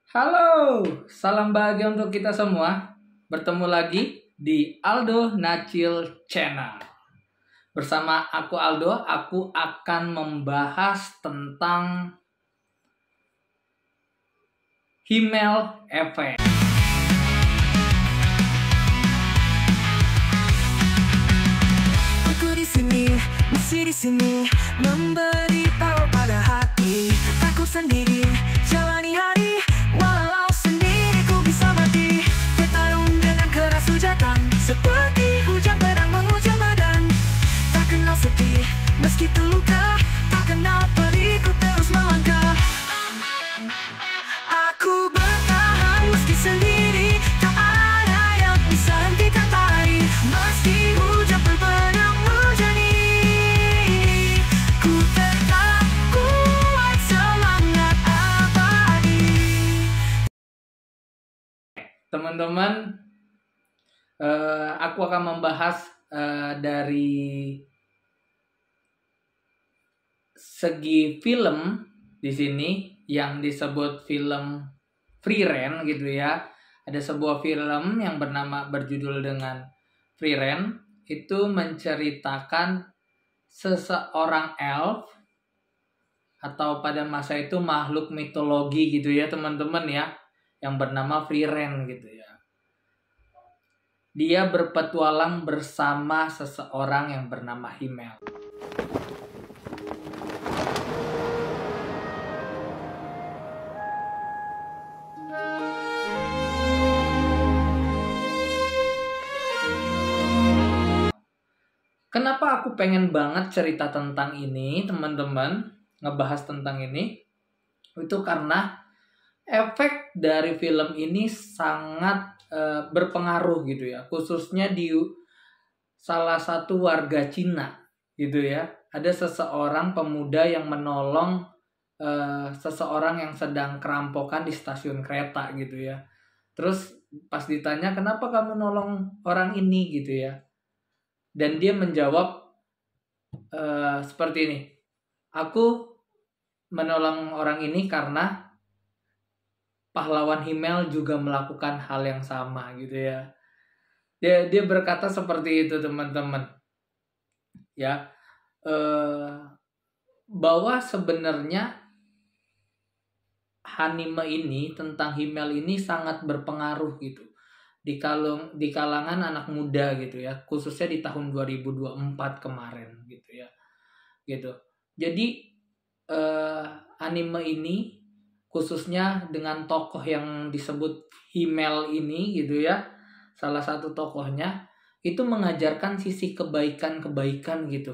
Halo, salam bahagia untuk kita semua. Bertemu lagi di Aldo Nacil Channel. Bersama aku Aldo, aku akan membahas tentang Himmel Effect. Aku di sini, masih di sini, memberi tahu pada hati. Aku sendiri, jalani hari, walau sendiri ku bisa mati. Bertarung dengan keras hujatan, seperti hujan pedang menghujam badan. Tak kenal sedih, meski terluka, tak kenal perih, ku terus melangkah. Aku bertahan meski sendiri, tak ada yang bisa hentikan lari. Meski hujan berbenang menghujani, ku tetap kuat, semangat abadi. Teman-teman, aku akan membahas dari segi film di sini yang disebut film Free Ren gitu ya. Ada sebuah film yang berjudul dengan Free Ren, itu menceritakan seseorang elf atau pada masa itu makhluk mitologi gitu ya teman-teman ya, yang bernama Free Ren gitu ya. Dia berpetualang bersama seseorang yang bernama Himmel. Kenapa aku pengen banget cerita tentang ini, teman-teman, ngebahas tentang ini? Itu karena efek dari film ini sangat berpengaruh gitu ya, khususnya di salah satu warga Cina gitu ya. Ada seseorang pemuda yang menolong seseorang yang sedang kerampokan di stasiun kereta gitu ya. Terus pas ditanya, kenapa kamu nolong orang ini gitu ya, dan dia menjawab seperti ini, aku menolong orang ini karena pahlawan Himmel juga melakukan hal yang sama gitu ya. Dia berkata seperti itu teman-teman ya, bahwa sebenarnya anime ini tentang Himmel ini sangat berpengaruh gitu di kalangan anak muda gitu ya, khususnya di tahun 2024 kemarin gitu ya gitu. Jadi anime ini khususnya dengan tokoh yang disebut Himmel ini gitu ya, salah satu tokohnya itu mengajarkan sisi kebaikan gitu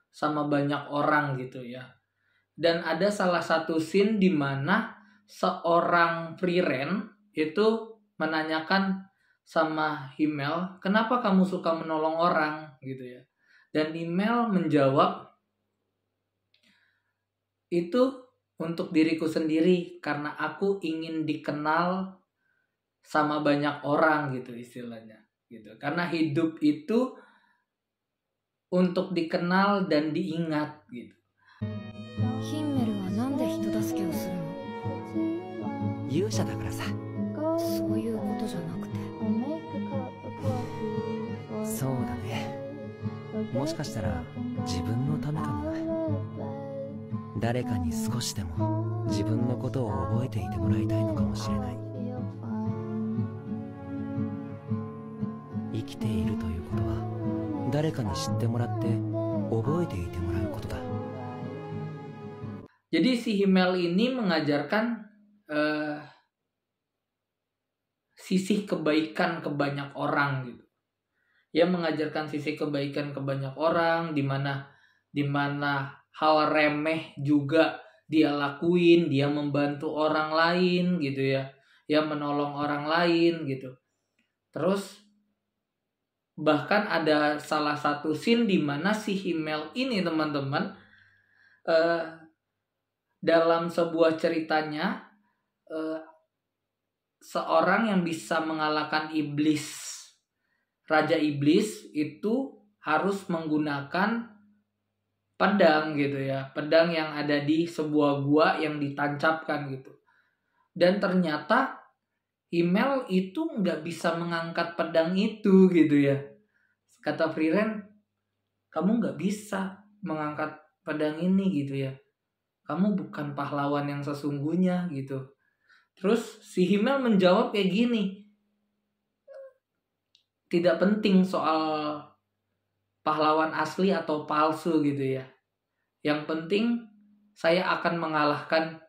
sama banyak orang gitu ya. Dan ada salah satu scene di mana seorang Free Ren itu menanyakan sama Himmel, kenapa kamu suka menolong orang gitu ya. Dan Himmel menjawab, itu untuk diriku sendiri karena aku ingin dikenal sama banyak orang gitu istilahnya gitu. Karena hidup itu untuk dikenal dan diingat gitu. ヒンメルはなんで人助けをするの？勇者だからさ。そういうことじゃなくて。そうだね。もしかしたら自分のためかもな。誰かに少しでも自分のことを覚えていてもらいたいのかもしれない。生きているということは誰かに知ってもらって覚えていてもらうことだ。 Jadi si Himmel ini mengajarkan sisi kebaikan ke banyak orang gitu. Dia mengajarkan sisi kebaikan ke banyak orang, di mana hal remeh juga dia lakuin, dia membantu orang lain gitu ya. Dia menolong orang lain gitu. Terus bahkan ada salah satu scene di mana si Himmel ini teman-teman dalam sebuah ceritanya seorang yang bisa mengalahkan iblis, raja iblis itu harus menggunakan pedang gitu ya, pedang yang ada di sebuah gua yang ditancapkan gitu. Dan ternyata Himmel itu nggak bisa mengangkat pedang itu gitu ya. Kata Frieren, kamu nggak bisa mengangkat pedang ini gitu ya. Kamu bukan pahlawan yang sesungguhnya gitu. Terus si Himmel menjawab kayak gini, tidak penting soal pahlawan asli atau palsu gitu ya. Yang penting saya akan mengalahkan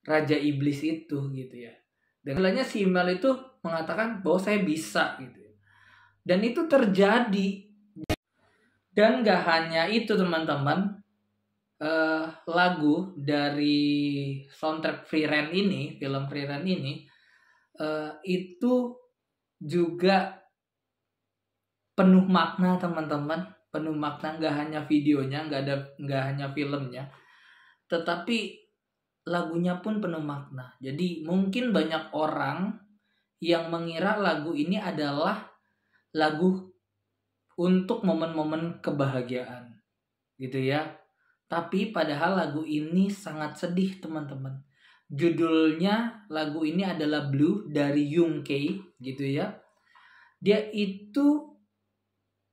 Raja Iblis itu gitu ya. Dan istilahnya si Himmel itu mengatakan bahwa saya bisa gitu. Dan itu terjadi. Dan gak hanya itu teman-teman, lagu dari soundtrack Frieren ini, film Frieren ini, itu juga penuh makna teman-teman, penuh makna. Gak hanya videonya, gak hanya filmnya, tetapi lagunya pun penuh makna. Jadi mungkin banyak orang yang mengira lagu ini adalah lagu untuk momen-momen kebahagiaan gitu ya. Tapi padahal lagu ini sangat sedih teman-teman. Judulnya lagu ini adalah Blue dari Young-K gitu ya. Dia itu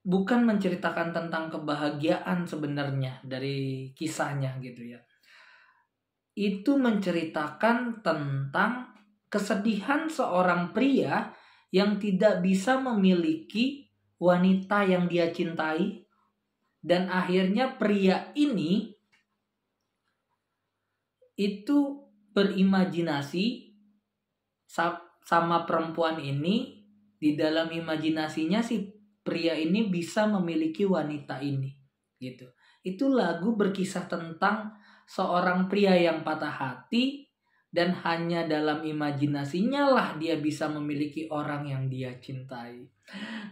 bukan menceritakan tentang kebahagiaan sebenarnya dari kisahnya gitu ya. Itu menceritakan tentang kesedihan seorang pria yang tidak bisa memiliki wanita yang dia cintai, dan akhirnya pria ini itu berimajinasi sama perempuan ini. Di dalam imajinasinya si pria ini bisa memiliki wanita ini gitu. Itu lagu berkisah tentang seorang pria yang patah hati dan hanya dalam imajinasinya lah dia bisa memiliki orang yang dia cintai.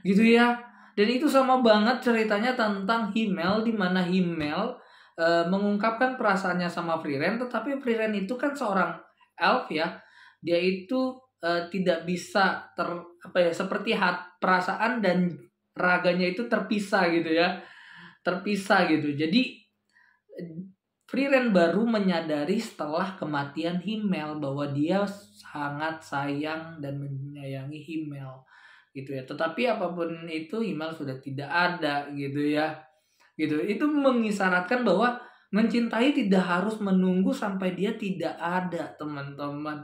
Gitu ya. Dan itu sama banget ceritanya tentang Himmel, di mana Himmel mengungkapkan perasaannya sama Frieren, tetapi Frieren itu kan seorang elf ya. Dia itu tidak bisa seperti perasaan dan raganya itu terpisah gitu ya. Terpisah gitu. Jadi Frieren baru menyadari setelah kematian Himmel bahwa dia sangat sayang dan menyayangi Himmel gitu ya. Tetapi apapun itu Himmel sudah tidak ada gitu ya. Gitu. Itu mengisyaratkan bahwa mencintai tidak harus menunggu sampai dia tidak ada, teman-teman.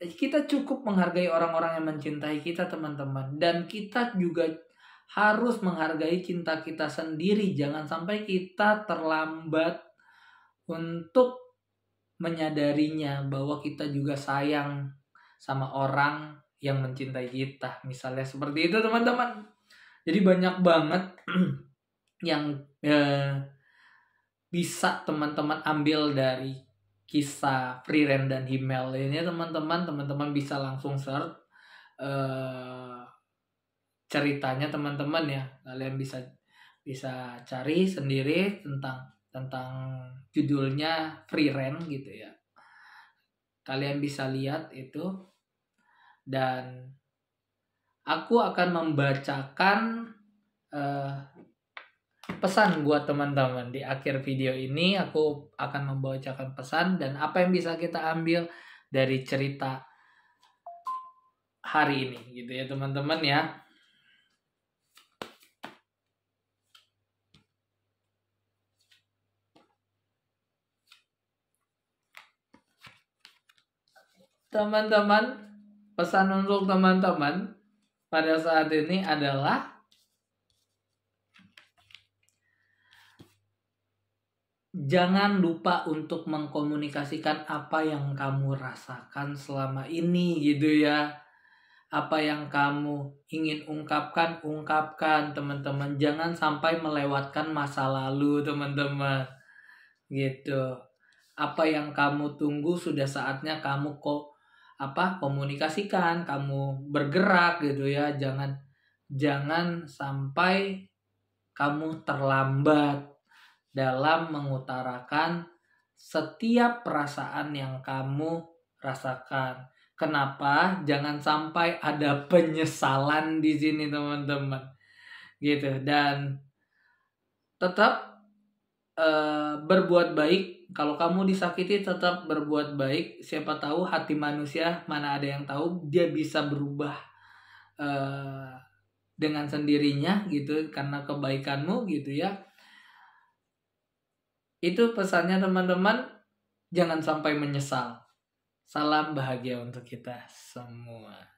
Kita cukup menghargai orang-orang yang mencintai kita, teman-teman. Dan kita juga harus menghargai cinta kita sendiri. Jangan sampai kita terlambat untuk menyadarinya bahwa kita juga sayang sama orang yang mencintai kita. Misalnya seperti itu, teman-teman. Jadi banyak banget yang bisa teman-teman ambil dari kisah Frieren dan Himmel ini, teman-teman. Teman-teman bisa langsung search ceritanya, teman-teman ya. Kalian bisa cari sendiri tentang judulnya Frieren gitu ya. Kalian bisa lihat itu. Dan aku akan membacakan pesan buat teman-teman. Di akhir video ini aku akan membacakan pesan dan apa yang bisa kita ambil dari cerita hari ini gitu ya, teman-teman ya. Teman-teman, pesan untuk teman-teman pada saat ini adalah jangan lupa untuk mengkomunikasikan apa yang kamu rasakan selama ini gitu ya. Apa yang kamu ingin ungkapkan, teman-teman. Jangan sampai melewatkan masa lalu, teman-teman. Gitu. Apa yang kamu tunggu sudah saatnya kamu komunikasikan, kamu bergerak gitu ya. Jangan sampai kamu terlambat dalam mengutarakan setiap perasaan yang kamu rasakan. Kenapa? Jangan sampai ada penyesalan di sini, teman-teman. Gitu. Dan tetap berbuat baik Kalau kamu disakiti tetap berbuat baik. Siapa tahu hati manusia, mana ada yang tahu, dia bisa berubah dengan sendirinya gitu karena kebaikanmu gitu ya. Itu pesannya teman-teman, jangan sampai menyesal. Salam bahagia untuk kita semua.